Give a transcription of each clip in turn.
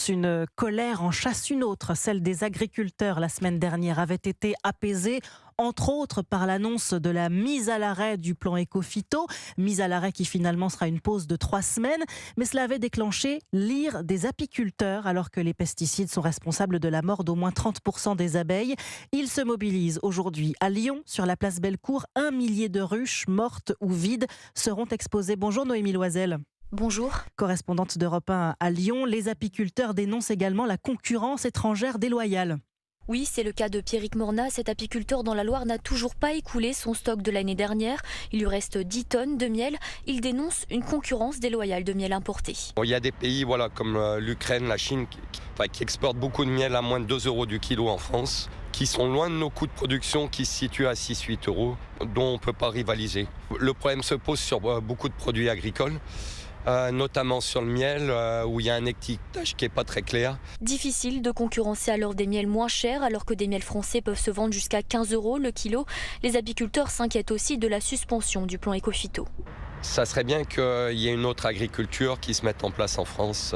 une colère en chasse une autre. Celle des agriculteurs la semaine dernière avait été apaisée, entre autres par l'annonce de la mise à l'arrêt du plan Écophyto, mise à l'arrêt qui finalement sera une pause de 3 semaines. Mais cela avait déclenché l'ire des apiculteurs alors que les pesticides sont responsables de la mort d'au moins 30% des abeilles. Ils se mobilisent aujourd'hui à Lyon, sur la place Bellecour. 1 millier de ruches mortes ou vides seront exposées. Bonjour Noémie Loisel. Bonjour. Correspondante d'Europe 1 à Lyon, les apiculteurs dénoncent également la concurrence étrangère déloyale. Oui, c'est le cas de Pierrick Morna. Cet apiculteur dans la Loire n'a toujours pas écoulé son stock de l'année dernière. Il lui reste 10 tonnes de miel. Il dénonce une concurrence déloyale de miel importé. Il y a des pays comme l'Ukraine, la Chine, qui exportent beaucoup de miel à moins de 2 euros du kilo en France, qui sont loin de nos coûts de production qui se situent à 6-8 euros, dont on ne peut pas rivaliser. Le problème se pose sur beaucoup de produits agricoles. Notamment sur le miel, où il y a un étiquetage qui n'est pas très clair. Difficile de concurrencer alors des miels moins chers, alors que des miels français peuvent se vendre jusqu'à 15 euros le kilo. Les apiculteurs s'inquiètent aussi de la suspension du plan Écophyto. Ça serait bien qu'il y ait une autre agriculture qui se mette en place en France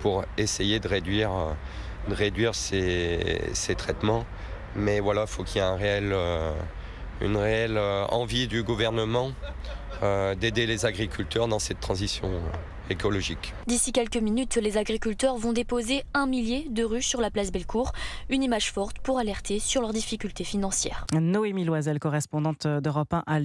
pour essayer de réduire ces traitements. Mais voilà, il faut qu'il y ait une réelle envie du gouvernement d'aider les agriculteurs dans cette transition écologique. D'ici quelques minutes, les agriculteurs vont déposer 1 millier de ruches sur la place Bellecour. Une image forte pour alerter sur leurs difficultés financières. Noémie Loisel, correspondante d'Europe 1 à Lyon.